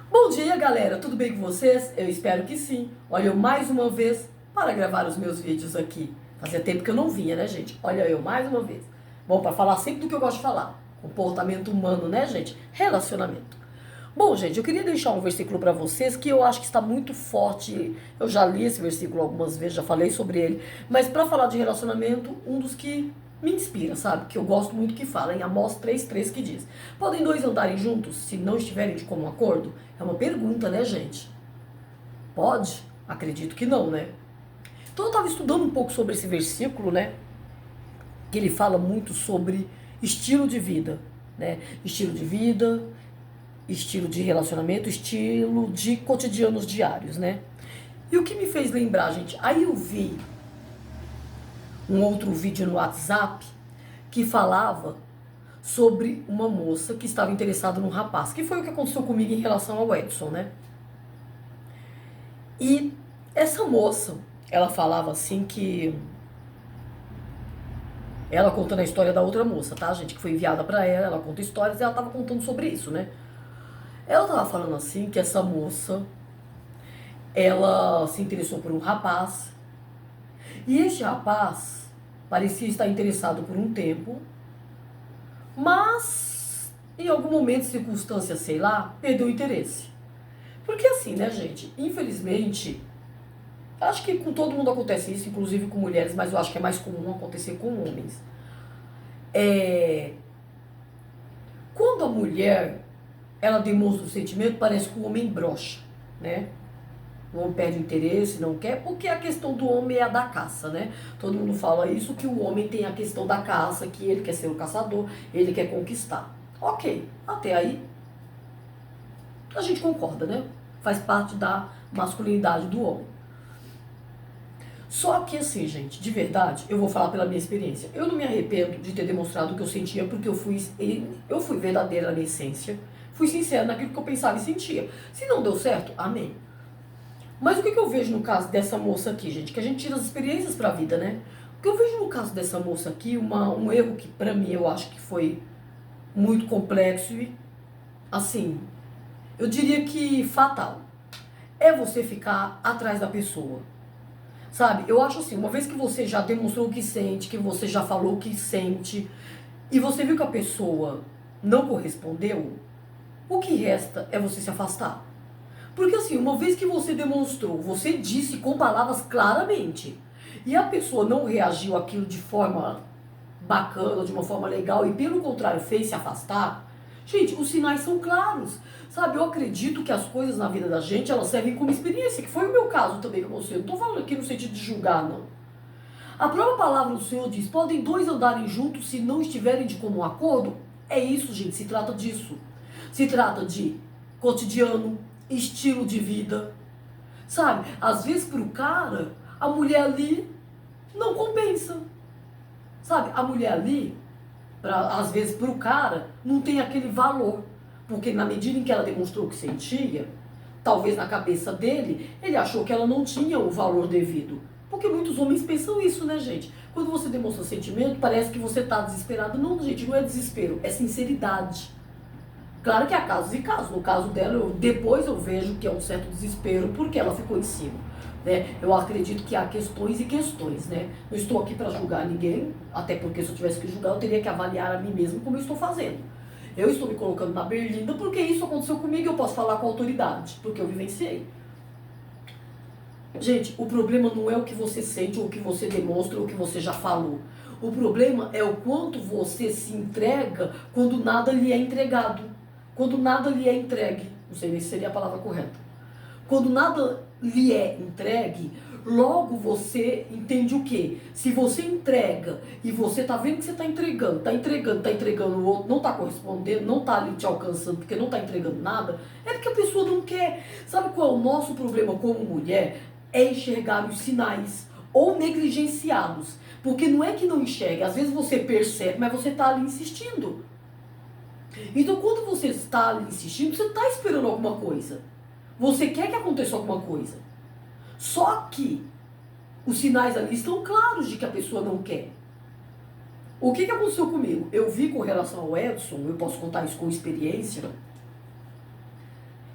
Bom dia, galera! Tudo bem com vocês? Eu espero que sim. Olha, eu mais uma vez para gravar os meus vídeos aqui. Fazia tempo que eu não vinha, né, gente? Olha eu mais uma vez. Bom, para falar sempre do que eu gosto de falar. Comportamento humano, né, gente? Relacionamento. Bom, gente, eu queria deixar um versículo para vocês que eu acho que está muito forte. Eu já li esse versículo algumas vezes, já falei sobre ele. Mas para falar de relacionamento, um dos que me inspira, sabe? Que eu gosto muito que fala em Amós 3:3 que diz: podem dois andarem juntos se não estiverem de comum acordo? É uma pergunta, né, gente? Pode? Acredito que não, né? Então eu estava estudando um pouco sobre esse versículo, né? Que ele fala muito sobre estilo de vida, né? Estilo de vida, estilo de relacionamento, estilo de cotidianos diários, né? E o que me fez lembrar, gente? Aí eu vi um outro vídeo no WhatsApp que falava sobre uma moça que estava interessada num rapaz, que foi o que aconteceu comigo em relação ao Edson, né? E essa moça, ela falava assim que ela contando a história da outra moça, tá, gente, que foi enviada pra ela conta histórias e ela tava contando sobre isso, né? Ela tava falando assim que essa moça, ela se interessou por um rapaz e este rapaz parecia estar interessado por um tempo, mas em algum momento, circunstância, sei lá, perdeu o interesse. Porque assim, né, gente, infelizmente, acho que com todo mundo acontece isso, inclusive com mulheres, mas eu acho que é mais comum acontecer com homens. Quando a mulher, ela demonstra o sentimento, parece que o homem brocha, né? O homem perde o interesse, não quer, porque a questão do homem é a da caça, né? Todo mundo fala isso, que o homem tem a questão da caça, que ele quer ser o caçador, ele quer conquistar. Ok, até aí a gente concorda, né? Faz parte da masculinidade do homem. Só que assim, gente, de verdade, eu vou falar pela minha experiência. Eu não me arrependo de ter demonstrado o que eu sentia, porque eu fui verdadeira na minha essência, fui sincera naquilo que eu pensava e sentia. Se não deu certo, amém. Mas o que eu vejo no caso dessa moça aqui, gente? Que a gente tira as experiências pra vida, né? O que eu vejo no caso dessa moça aqui, um erro que pra mim eu acho que foi muito complexo e, assim, eu diria que fatal. É você ficar atrás da pessoa. Sabe, eu acho assim, uma vez que você já demonstrou o que sente, que você já falou o que sente, e você viu que a pessoa não correspondeu, o que resta é você se afastar. Porque assim, uma vez que você demonstrou, você disse com palavras claramente, e a pessoa não reagiu àquilo de forma bacana, de uma forma legal, e pelo contrário fez se afastar, gente, os sinais são claros. Sabe, eu acredito que as coisas na vida da gente, elas servem como experiência, que foi o meu caso também com você. Eu não tô falando aqui no sentido de julgar, não. A própria palavra do Senhor diz, podem dois andarem juntos se não estiverem de comum acordo? É isso, gente, se trata disso. Se trata de cotidiano, estilo de vida. Sabe, às vezes pro cara, a mulher ali não compensa. Sabe, a mulher ali, às vezes pro cara, não tem aquele valor. Porque na medida em que ela demonstrou o que sentia, talvez na cabeça dele, ele achou que ela não tinha o valor devido. Porque muitos homens pensam isso, né, gente? Quando você demonstra sentimento, parece que você tá desesperado. Não, gente, não é desespero, é sinceridade. Claro que há casos e casos. No caso dela, depois eu vejo que é um certo desespero, porque ela ficou em cima. Né? Eu acredito que há questões e questões, né? Não estou aqui para julgar ninguém, até porque se eu tivesse que julgar, eu teria que avaliar a mim mesmo como eu estou fazendo. Eu estou me colocando na berlinda porque isso aconteceu comigo e eu posso falar com autoridade, porque eu vivenciei. Gente, o problema não é o que você sente, ou o que você demonstra, ou o que você já falou. O problema é o quanto você se entrega quando nada lhe é entregado. Quando nada lhe é entregue. Não sei nem se seria a palavra correta. Quando nada lhe é entregue, logo você entende o quê? Se você entrega e você tá vendo que você tá entregando, o outro não tá correspondendo, não tá ali te alcançando porque não tá entregando nada, é porque a pessoa não quer. Sabe qual é o nosso problema como mulher? É enxergar os sinais ou negligenciá-los. Porque não é que não enxerga, às vezes você percebe, mas você tá ali insistindo. Então quando você está ali insistindo, você está esperando alguma coisa. Você quer que aconteça alguma coisa. Só que os sinais ali estão claros de que a pessoa não quer. O que aconteceu comigo? Eu vi com relação ao Edson, eu posso contar isso com experiência,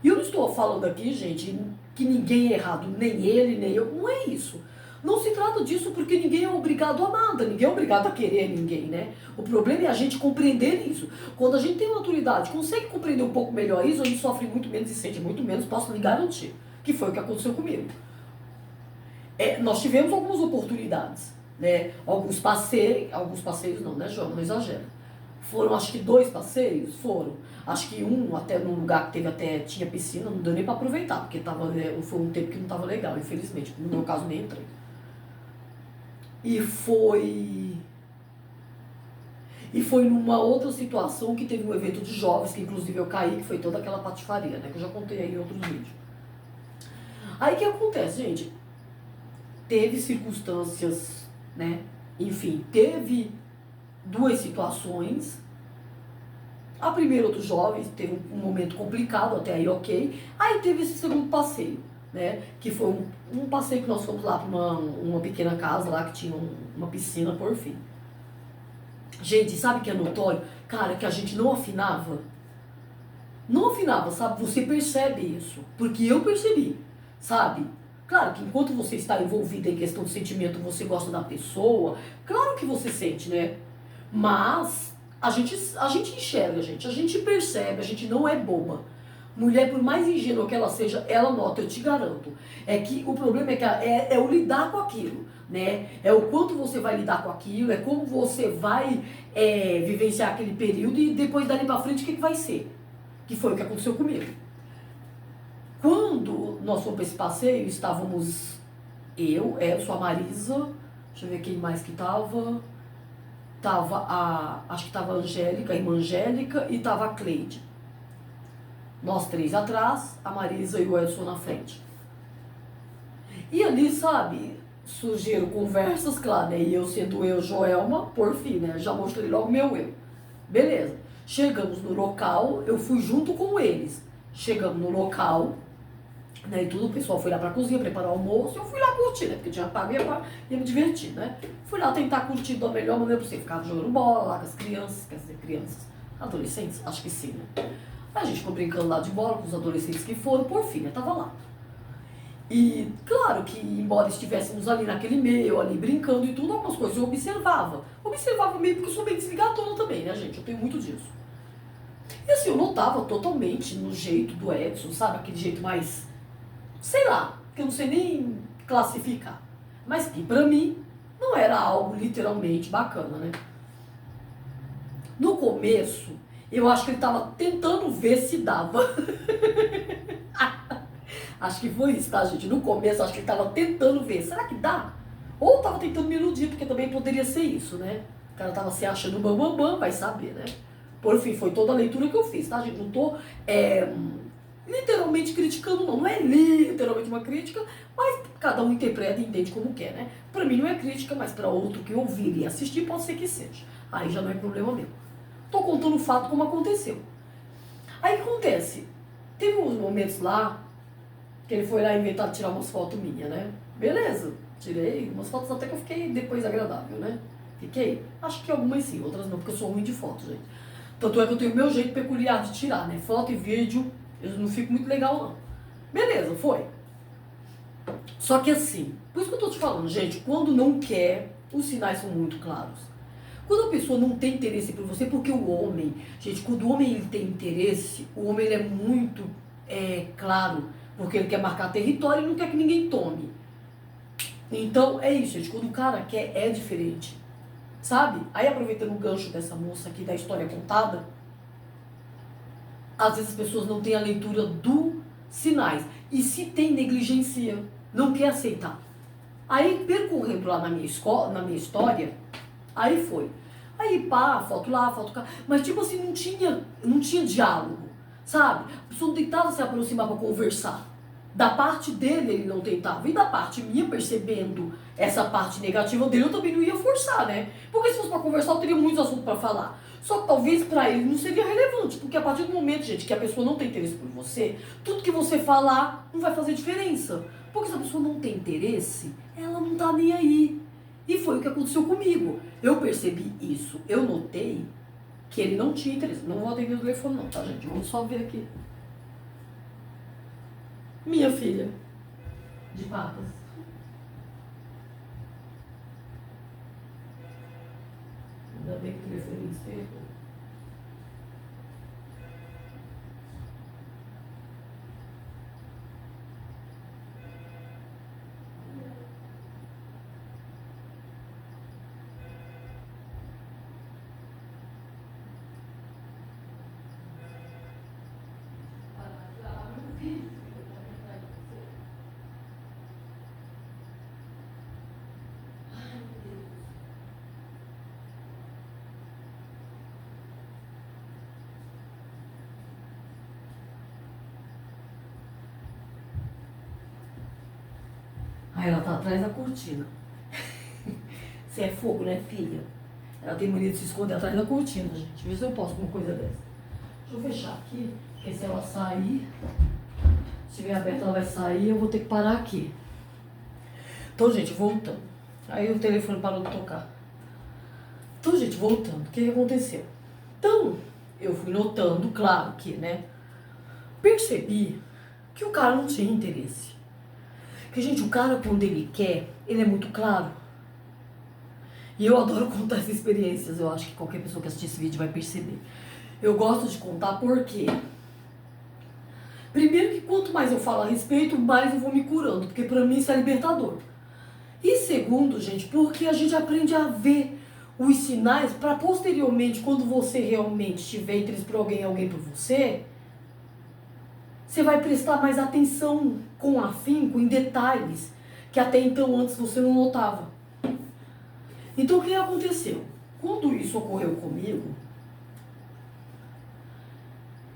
e eu não estou tô falando aqui, gente, que ninguém é errado, nem ele, nem eu. Não é isso. Não se trata disso porque ninguém é obrigado a nada, ninguém é obrigado a querer ninguém, né? O problema é a gente compreender isso. Quando a gente tem maturidade, consegue compreender um pouco melhor isso, a gente sofre muito menos e sente muito menos, posso lhe garantir. Que foi o que aconteceu comigo. Nós tivemos algumas oportunidades, né? Alguns passeios não, né, João? Não exagera. Foram acho que 2 passeios, foram. Acho que um até num lugar que tinha piscina, não deu nem pra aproveitar, porque foi um tempo que não tava legal, infelizmente. No meu caso nem entrei. E foi numa outra situação que teve um evento de jovens, que inclusive eu caí, que foi toda aquela patifaria, né? Que eu já contei aí em outros vídeos. Aí o que acontece, gente? Teve circunstâncias, né? Enfim, teve 2 situações. A primeira dos jovens teve um momento complicado, até aí ok. Aí teve esse segundo passeio, né? Que foi um passeio que nós fomos lá para uma pequena casa lá que tinha uma piscina, por fim. Gente, sabe o que é notório? Cara, que a gente não afinava. Não afinava, sabe? Você percebe isso. Porque eu percebi, sabe? Claro que enquanto você está envolvido em questão de sentimento, você gosta da pessoa, claro que você sente, né? Mas a gente enxerga, a gente percebe, a gente não é boba. Mulher, por mais ingênua que ela seja, ela nota, eu te garanto. É que o problema é que é o lidar com aquilo, né? É o quanto você vai lidar com aquilo, é como você vai vivenciar aquele período e depois dali pra frente o que vai ser. Que foi o que aconteceu comigo. Quando nós fomos para esse passeio, estávamos eu, Edson, a Marisa, deixa eu ver quem mais que tava. Acho que tava a Angélica, a irmã Angélica, e tava a Cleide. Nós 3 atrás, a Marisa e o Edson na frente. E ali, sabe, surgiram conversas, claro, né? E eu sendo eu, Joelma, por fim, né? Já mostrei logo meu eu. Beleza. Chegamos no local, eu fui junto com eles. Chegamos no local, né, e tudo, o pessoal foi lá pra cozinha, preparar o almoço, eu fui lá curtir, né, porque tinha pago e ia me divertir, né. Fui lá tentar curtir da melhor maneira possível, ficava jogando bola lá com as crianças, quer dizer, crianças, adolescentes, acho que sim, né. A gente ficou brincando lá de bola com os adolescentes que foram, por fim, né, tava lá. E claro que, embora estivéssemos ali naquele meio, ali brincando e tudo, algumas coisas eu observava. Observava meio porque eu sou bem desligadona também, né, gente, eu tenho muito disso. E assim, eu notava totalmente no jeito do Edson, sabe, aquele jeito mais... sei lá, que eu não sei nem classificar. Mas que pra mim não era algo literalmente bacana, né? No começo, eu acho que ele tava tentando ver se dava. Acho que foi isso, tá, gente? No começo, acho que ele tava tentando ver. Será que dá? Ou tava tentando me iludir, porque também poderia ser isso, né? O cara tava se achando bam, vai saber, né? Por fim, foi toda a leitura que eu fiz, tá, gente? Não tô... literalmente criticando, não é literalmente uma crítica, mas cada um interpreta e entende como quer, né? Pra mim não é crítica, mas pra outro que ouvir e assistir pode ser que seja. Aí já não é problema meu. Tô contando o fato como aconteceu. Aí o que acontece? Teve uns momentos lá que ele foi lá inventar de tirar umas fotos minhas, né? Beleza, tirei umas fotos até que eu fiquei depois agradável, né? Fiquei. Acho que algumas sim, outras não, porque eu sou ruim de foto, gente. Tanto é que eu tenho o meu jeito peculiar de tirar, né? Foto e vídeo. Eu não fico muito legal, não. Beleza, foi. Só que assim, por isso que eu tô te falando, gente, quando não quer, os sinais são muito claros. Quando a pessoa não tem interesse por você, porque o homem, gente, quando o homem ele tem interesse, o homem ele é muito claro, porque ele quer marcar território e não quer que ninguém tome. Então, é isso, gente, quando o cara quer, é diferente. Sabe? Aí, aproveitando o gancho dessa moça aqui, da história contada, às vezes as pessoas não têm a leitura dos sinais. E se tem, negligencia, não quer aceitar. Aí, percorrendo lá na minha história, aí foi. Aí, pá, foto lá, foto cá. Mas, tipo assim, não tinha diálogo, sabe? A pessoa não tentava se aproximar para conversar. Da parte dele, ele não tentava. E da parte minha, percebendo essa parte negativa dele, eu também não ia forçar, né? Porque se fosse para conversar, eu teria muitos assuntos para falar. Só que talvez para ele não seria relevante. Porque a partir do momento, gente, que a pessoa não tem interesse por você, tudo que você falar não vai fazer diferença. Porque se a pessoa não tem interesse, ela não tá nem aí. E foi o que aconteceu comigo. Eu percebi isso. Eu notei que ele não tinha interesse. Não vou atender o telefone não, tá, gente? Vamos só ver aqui. Minha filha. De papas. Ainda bem que o telefone despertou. Aí ela tá atrás da cortina. Você é fogo, né, filha? Ela tem mania de se esconder atrás da cortina, gente. Vê se eu posso com uma coisa dessa. Deixa eu fechar aqui, porque se ela sair, se estiver aberta ela vai sair, eu vou ter que parar aqui. Então, gente, voltando. Aí o telefone parou de tocar. Então, gente, voltando. O que aconteceu? Então, eu fui notando, claro que, né? Percebi que o cara não tinha interesse. Porque, gente, o cara, quando ele quer, ele é muito claro. E eu adoro contar essas experiências. Eu acho que qualquer pessoa que assistir esse vídeo vai perceber. Eu gosto de contar porque... Primeiro que quanto mais eu falo a respeito, mais eu vou me curando. Porque pra mim isso é libertador. E segundo, gente, porque a gente aprende a ver os sinais para posteriormente, quando você realmente estiver interesse por alguém, alguém por você, você vai prestar mais atenção com afinco em detalhes que até então antes você não notava. Então o que aconteceu? Quando isso ocorreu comigo,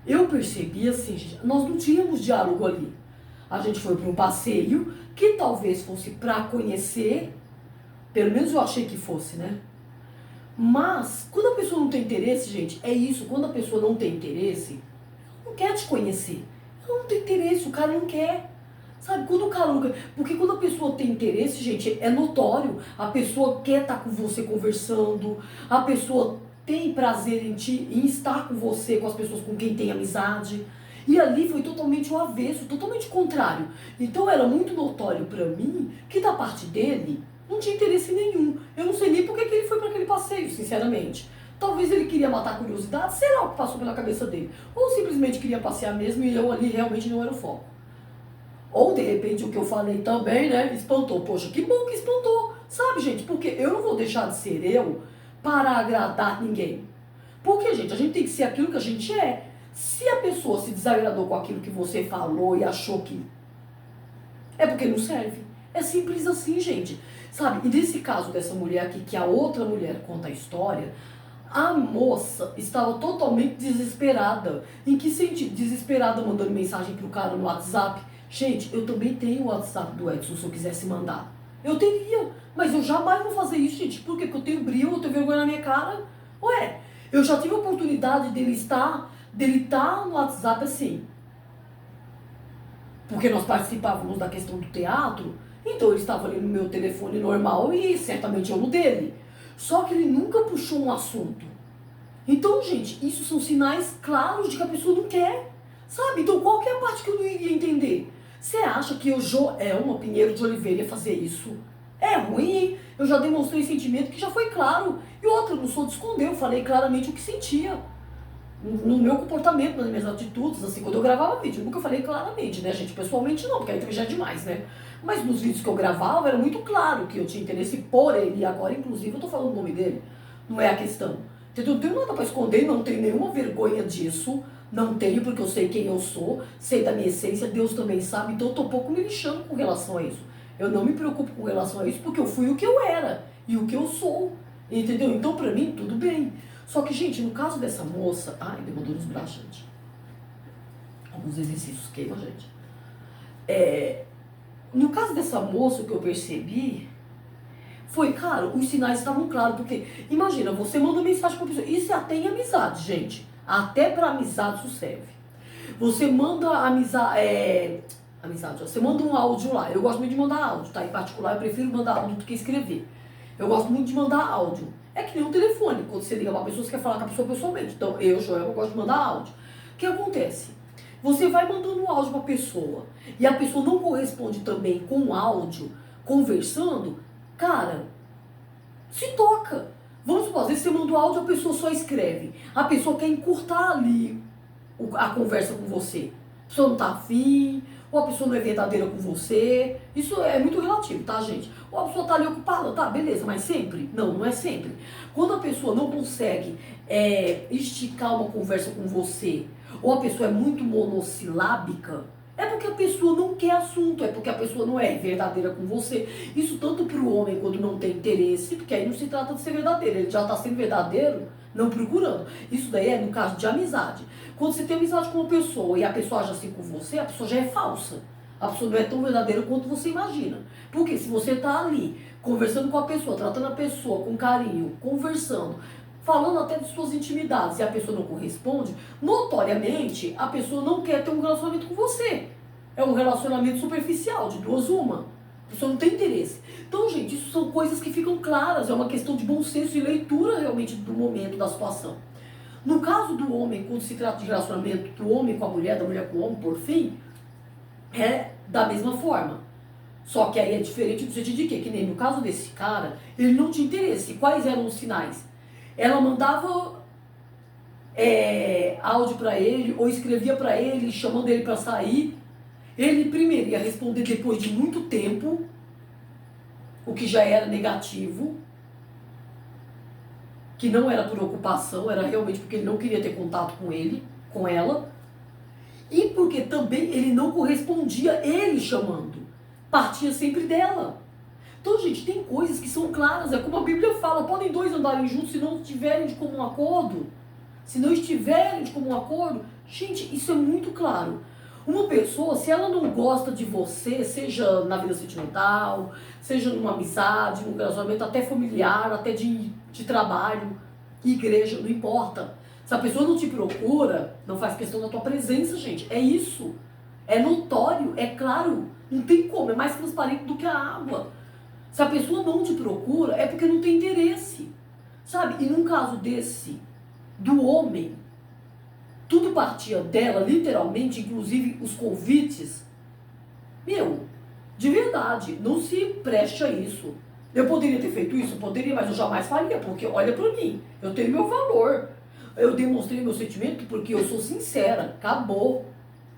eu percebi assim, gente, nós não tínhamos diálogo ali. A gente foi para um passeio que talvez fosse para conhecer, pelo menos eu achei que fosse, né? Mas, quando a pessoa não tem interesse, gente, é isso, quando a pessoa não tem interesse, não quer te conhecer. Ela não tem interesse, o cara não quer. Sabe, quando o cara não quer... Porque quando a pessoa tem interesse, gente, é notório. A pessoa quer estar com você conversando, a pessoa tem prazer em estar com você, com as pessoas com quem tem amizade. E ali foi totalmente o avesso, totalmente contrário. Então era muito notório pra mim que da parte dele não tinha interesse nenhum. Eu não sei nem por que ele foi para aquele passeio, sinceramente. Talvez ele queria matar a curiosidade, será o que passou pela cabeça dele. Ou simplesmente queria passear mesmo e eu ali realmente não era o foco. Ou de repente o que eu falei também, né, espantou. Poxa, que bom que espantou. Sabe, gente, porque eu não vou deixar de ser eu para agradar ninguém. Porque, gente, a gente tem que ser aquilo que a gente é. Se a pessoa se desagradou com aquilo que você falou e achou que é porque não serve. É simples assim, gente. Sabe? E nesse caso dessa mulher aqui, que a outra mulher conta a história, a moça estava totalmente desesperada. Em que sentido? Desesperada mandando mensagem pro cara no WhatsApp. Gente, eu também tenho o WhatsApp do Edson, se eu quisesse mandar. Eu teria, mas eu jamais vou fazer isso, gente. Por quê? Porque eu tenho brilho, eu tenho vergonha na minha cara. Ué, eu já tive a oportunidade dele estar no WhatsApp assim. Porque nós participávamos da questão do teatro, então ele estava ali no meu telefone normal e certamente eu no dele. Só que ele nunca puxou um assunto. Então, gente, isso são sinais claros de que a pessoa não quer. Sabe? Então, qual que é a parte que eu não iria entender? Você acha que o Joelma Pinheiro de Oliveira ia fazer isso? É ruim, hein? Eu já demonstrei sentimento que já foi claro. E outra, eu não sou de esconder, eu falei claramente o que sentia. No meu comportamento, nas minhas atitudes, assim, quando eu gravava vídeo, eu nunca falei claramente, né, gente? Pessoalmente não, porque aí também já é demais, né? Mas nos vídeos que eu gravava era muito claro que eu tinha interesse por ele, e agora, inclusive, eu tô falando o nome dele. Não é a questão. Entendeu? Não tenho nada pra esconder, não tenho nenhuma vergonha disso. Não tenho, porque eu sei quem eu sou, sei da minha essência, Deus também sabe, então eu tô pouco me lixando com relação a isso. Eu não me preocupo com relação a isso, porque eu fui o que eu era e o que eu sou. Entendeu? Então, pra mim, tudo bem. Só que, gente, no caso dessa moça... Ai, demandou nos braços, gente. Alguns exercícios queimam, gente. No caso dessa moça, o que eu percebi foi, cara, os sinais estavam claros. Porque, imagina, você manda mensagem pra pessoa. Isso é até em amizade, gente. Até pra amizade isso serve. Você manda amizade, você manda um áudio lá. Eu gosto muito de mandar áudio, tá? Em particular, eu prefiro mandar áudio do que escrever. Eu gosto muito de mandar áudio. É que nem um telefone, quando você liga pra pessoa, você quer falar com a pessoa pessoalmente. Então, eu, Joel, eu gosto de mandar áudio. O que acontece? Você vai mandando um áudio para a pessoa e a pessoa não corresponde também com o áudio, conversando, cara, se toca. Vamos supor, às vezes você manda o áudio, a pessoa só escreve. A pessoa quer encurtar ali a conversa com você. A pessoa não tá afim, ou a pessoa não é verdadeira com você. Isso é muito relativo, tá, gente? Ou a pessoa tá ali ocupada, tá, beleza, mas sempre? Não, não é sempre. Quando a pessoa não consegue esticar uma conversa com você, ou a pessoa é muito monossilábica, é porque a pessoa não quer assunto, é porque a pessoa não é verdadeira com você. Isso tanto para o homem quando não tem interesse, porque aí não se trata de ser verdadeiro, ele já está sendo verdadeiro, não procurando. Isso daí é no caso de amizade. Quando você tem amizade com uma pessoa e a pessoa age assim com você, a pessoa já é falsa. A pessoa não é tão verdadeira quanto você imagina. Porque se você está ali, conversando com a pessoa, tratando a pessoa com carinho, conversando, falando até de suas intimidades, e a pessoa não corresponde, notoriamente a pessoa não quer ter um relacionamento com você. É um relacionamento superficial, de duas uma. A pessoa não tem interesse. Então, gente, isso são coisas que ficam claras, é uma questão de bom senso e leitura realmente do momento, da situação. No caso do homem, quando se trata de relacionamento do homem com a mulher, da mulher com o homem, por fim, é da mesma forma. Só que aí é diferente do sentido de quê? Que nem no caso desse cara, ele não tinha interesse. Quais eram os sinais? Ela mandava áudio para ele, ou escrevia para ele, chamando ele para sair. Ele primeiro ia responder depois de muito tempo, o que já era negativo, que não era por ocupação, era realmente porque ele não queria ter contato com ele, com ela, e porque também ele não correspondia ele chamando, partia sempre dela. Então, gente, tem coisas que são claras, é como a Bíblia fala, podem dois andarem juntos se não estiverem de comum acordo. Se não estiverem de comum acordo, gente, isso é muito claro. Uma pessoa, se ela não gosta de você, seja na vida sentimental, seja numa amizade, num relacionamento até familiar, até de trabalho, igreja, não importa. Se a pessoa não te procura, não faz questão da tua presença, gente. É isso. É notório, é claro. Não tem como, é mais transparente do que a água. Se a pessoa não te procura, é porque não tem interesse. Sabe? E num caso desse, do homem, tudo partia dela, literalmente, inclusive os convites. Meu, de verdade, não se preste a isso. Eu poderia ter feito isso? Poderia, mas eu jamais faria, porque olha pra mim, eu tenho meu valor. Eu demonstrei meu sentimento porque eu sou sincera, acabou.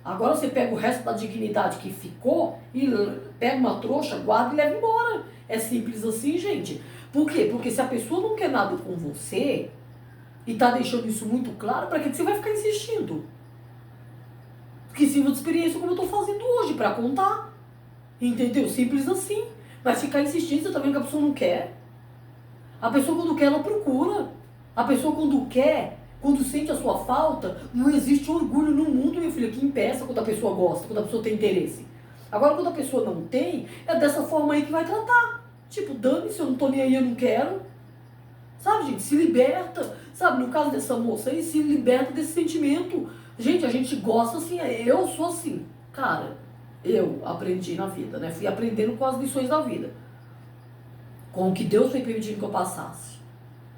Agora você pega o resto da dignidade que ficou e pega uma trouxa, guarda e leva embora. É simples assim, gente. Por quê? Porque se a pessoa não quer nada com você e tá deixando isso muito claro, para que você vai ficar insistindo? Que sirva de experiência como eu tô fazendo hoje, para contar. Entendeu? Simples assim. Mas ficar insistindo, você tá vendo que a pessoa não quer. A pessoa quando quer, ela procura. A pessoa quando quer, quando sente a sua falta, não existe orgulho no mundo, meu filho, que impeça quando a pessoa gosta, quando a pessoa tem interesse. Agora, quando a pessoa não tem, é dessa forma aí que vai tratar. Tipo, dane-se, eu não tô nem aí, eu não quero. Sabe, gente, se liberta. Sabe, no caso dessa moça aí, se liberta desse sentimento. Gente, a gente gosta assim, eu sou assim. Cara, eu aprendi na vida, né? Fui aprendendo com as lições da vida. Com o que Deus foi permitindo que eu passasse.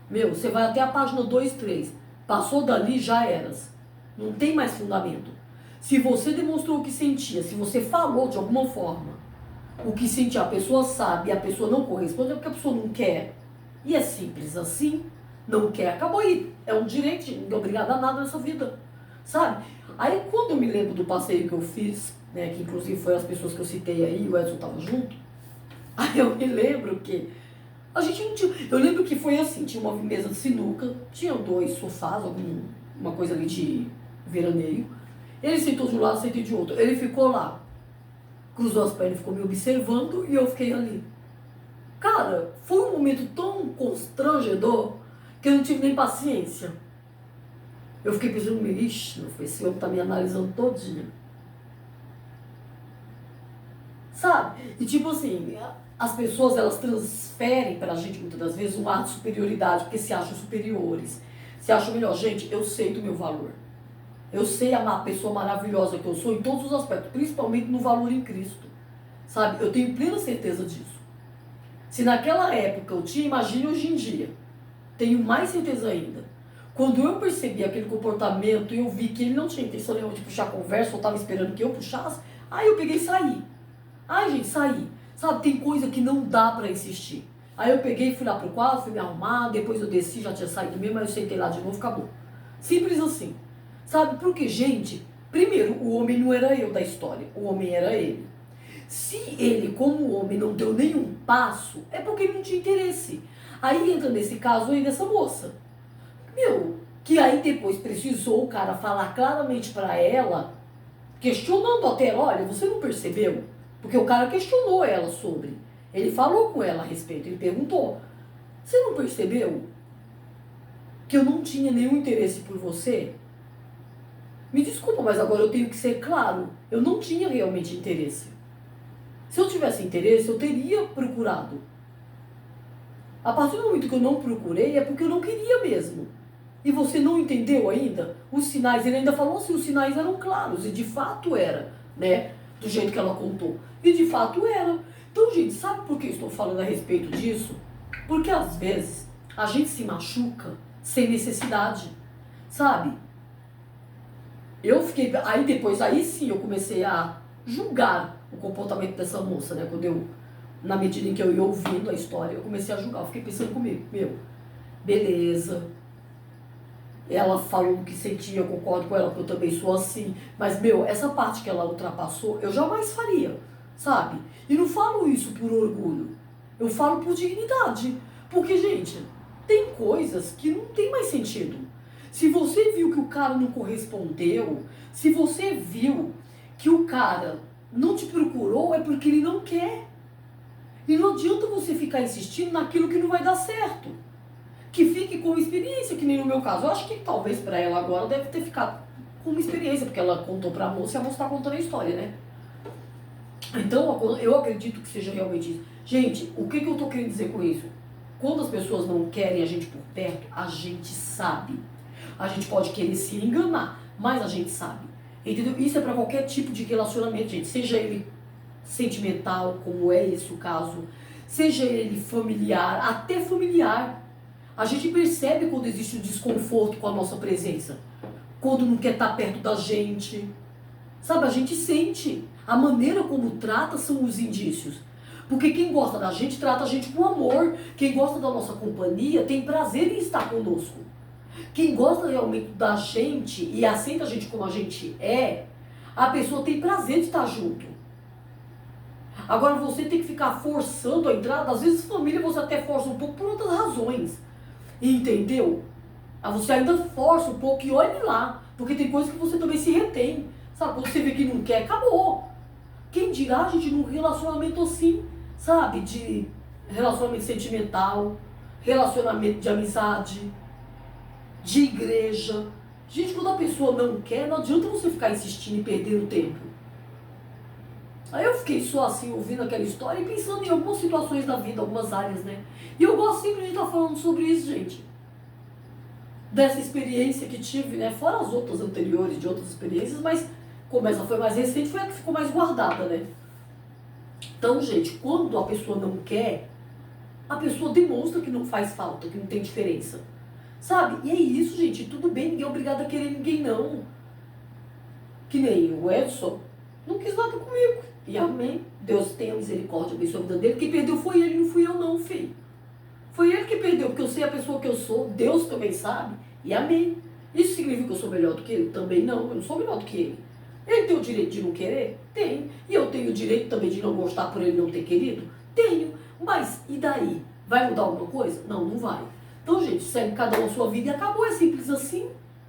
Meu, você vai até a página 2, 3. Passou dali, já eras. Não tem mais fundamento. Se você demonstrou o que sentia, se você falou de alguma forma o que sentia, a pessoa sabe e a pessoa não corresponde, é porque a pessoa não quer. E é simples assim. Não quer, acabou aí. É um direito, não é obrigado a nada nessa vida. Sabe? Aí quando eu me lembro do passeio que eu fiz, né, que inclusive foi as pessoas que eu citei aí, o Edson estava junto, aí eu me lembro que a gente não tinha. Eu lembro que foi assim, tinha uma mesa de sinuca, tinha 2 sofás, uma coisa ali de veraneio. Ele sentou de um lado, sentei de outro. Ele ficou lá, cruzou as pernas, ficou me observando e eu fiquei ali. Cara, foi um momento tão constrangedor que eu não tive nem paciência. Eu fiquei pensando, ixi, esse homem tá me analisando todinha. Sabe? E tipo assim, as pessoas, elas transferem pra gente muitas das vezes um ar de superioridade, porque se acham superiores, se acham melhor. Gente, eu sei do meu valor. Eu sei amar a pessoa maravilhosa que eu sou em todos os aspectos, principalmente no valor em Cristo. Sabe? Eu tenho plena certeza disso. Se naquela época eu tinha, imagine hoje em dia. Tenho mais certeza ainda. Quando eu percebi aquele comportamento e eu vi que ele não tinha intenção nenhuma de puxar a conversa, ou estava esperando que eu puxasse, aí eu peguei e saí. Ai, gente, saí. Sabe, tem coisa que não dá pra insistir. Aí eu peguei, fui lá pro quarto, fui me arrumar, depois eu desci, já tinha saído mesmo, aí eu sentei lá de novo, acabou. Simples assim. Sabe, porque, gente, primeiro, o homem não era eu da história, o homem era ele. Se ele, como homem, não deu nenhum passo, é porque ele não tinha interesse. Aí entra nesse caso aí dessa moça. Meu, que aí depois precisou o cara falar claramente pra ela, questionando até ela, olha, você não percebeu? Porque o cara questionou ela sobre. Ele falou com ela a respeito, ele perguntou, você não percebeu que eu não tinha nenhum interesse por você? Me desculpa, mas agora eu tenho que ser claro, eu não tinha realmente interesse. Se eu tivesse interesse, eu teria procurado. A partir do momento que eu não procurei, é porque eu não queria mesmo. E você não entendeu ainda? Os sinais, ele ainda falou assim, os sinais eram claros, e de fato era, né? Do jeito que ela contou. E de fato era. Então, gente, sabe por que eu estou falando a respeito disso? Porque às vezes a gente se machuca sem necessidade, sabe? Eu fiquei, aí depois, aí sim eu comecei a julgar o comportamento dessa moça, né? Quando eu, na medida em que eu ia ouvindo a história, eu comecei a julgar, eu fiquei pensando comigo, meu, beleza, ela falou o que sentia, eu concordo com ela, porque eu também sou assim, mas, meu, essa parte que ela ultrapassou, eu jamais faria, sabe? E não falo isso por orgulho, eu falo por dignidade, porque, gente, tem coisas que não tem mais sentido. Se você viu que o cara não correspondeu, se você viu que o cara não te procurou, é porque ele não quer. E não adianta você ficar insistindo naquilo que não vai dar certo. Que fique com experiência, que nem no meu caso. Eu acho que talvez para ela agora deve ter ficado com uma experiência, porque ela contou para a moça e a moça está contando a história, né? Então, eu acredito que seja realmente isso. Gente, o que eu tô querendo dizer com isso? Quando as pessoas não querem a gente por perto, a gente sabe. A gente pode querer se enganar, mas a gente sabe. Entendeu? Isso é para qualquer tipo de relacionamento, gente. Seja ele sentimental, como é esse o caso, seja ele familiar, até familiar. A gente percebe quando existe um desconforto com a nossa presença. Quando não quer estar perto da gente. Sabe, a gente sente. A maneira como trata são os indícios. Porque quem gosta da gente trata a gente com amor. Quem gosta da nossa companhia tem prazer em estar conosco. Quem gosta realmente da gente e aceita a gente como a gente é, a pessoa tem prazer de estar junto. Agora você tem que ficar forçando a entrada. Às vezes família você até força um pouco por outras razões. Entendeu? Aí você ainda força um pouco e olhe lá. Porque tem coisas que você também se retém. Sabe, quando você vê que não quer, acabou. Quem dirá a gente num relacionamento assim, sabe? De relacionamento sentimental, relacionamento de amizade, de igreja. Gente, quando a pessoa não quer, não adianta você ficar insistindo e perdendo tempo. Aí eu fiquei só assim, ouvindo aquela história e pensando em algumas situações da vida, algumas áreas, né? E eu gosto sempre de estar falando sobre isso, gente. Dessa experiência que tive, né? Fora as outras anteriores, de outras experiências, mas como essa foi mais recente, foi a que ficou mais guardada, né? Então, gente, quando a pessoa não quer, a pessoa demonstra que não faz falta, que não tem diferença. Sabe? E é isso, gente. Tudo bem, ninguém é obrigado a querer ninguém, não. Que nem o Edson não quis nada comigo. E amém. Deus tenha misericórdia, abençoe a vida dele. Quem perdeu foi ele, não fui eu, não, filho. Foi ele que perdeu, porque eu sei a pessoa que eu sou. Deus também sabe. E amém. Isso significa que eu sou melhor do que ele? Também não. Eu não sou melhor do que ele. Ele tem o direito de não querer? Tem. E eu tenho o direito também de não gostar por ele não ter querido? Tenho. Mas, e daí? Vai mudar alguma coisa? Não, não vai. Então, gente, segue cada um a sua vida e acabou. É simples assim.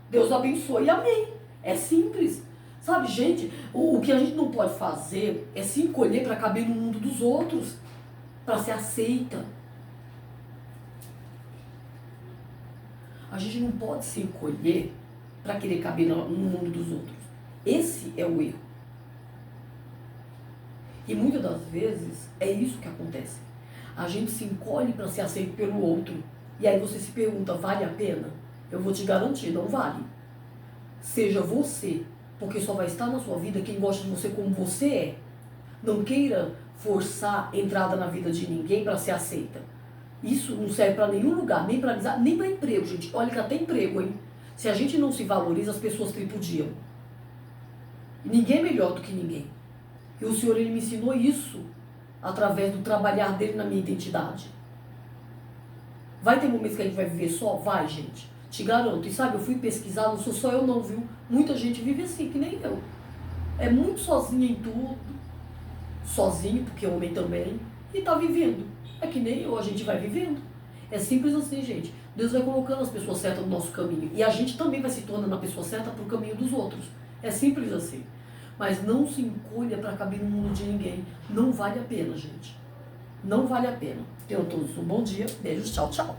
Deus abençoe e amém. É simples. Sabe, gente, o que a gente não pode fazer é se encolher para caber no mundo dos outros. Para ser aceita. A gente não pode se encolher para querer caber no mundo dos outros. Esse é o erro. E muitas das vezes é isso que acontece. A gente se encolhe para ser aceito pelo outro. E aí você se pergunta, vale a pena? Eu vou te garantir, não vale. Seja você, porque só vai estar na sua vida quem gosta de você como você é. Não queira forçar entrada na vida de ninguém para ser aceita. Isso não serve para nenhum lugar, nem para amizade, nem para emprego, gente. Olha que até emprego, hein? Se a gente não se valoriza, as pessoas tripudiam. Ninguém é melhor do que ninguém. E o Senhor, Ele me ensinou isso através do trabalhar dele na minha identidade. Vai ter momentos que a gente vai viver só? Vai, gente. Te garanto. E sabe, eu fui pesquisar, não sou só eu não, viu? Muita gente vive assim, que nem eu. É muito sozinha em tudo. Sozinho, porque homem também. E tá vivendo. É que nem eu, a gente vai vivendo. É simples assim, gente. Deus vai colocando as pessoas certas no nosso caminho. E a gente também vai se tornando a pessoa certa pro caminho dos outros. É simples assim. Mas não se encolha para caber no mundo de ninguém. Não vale a pena, gente. Não vale a pena. Tenham todos um bom dia. Beijos, tchau, tchau.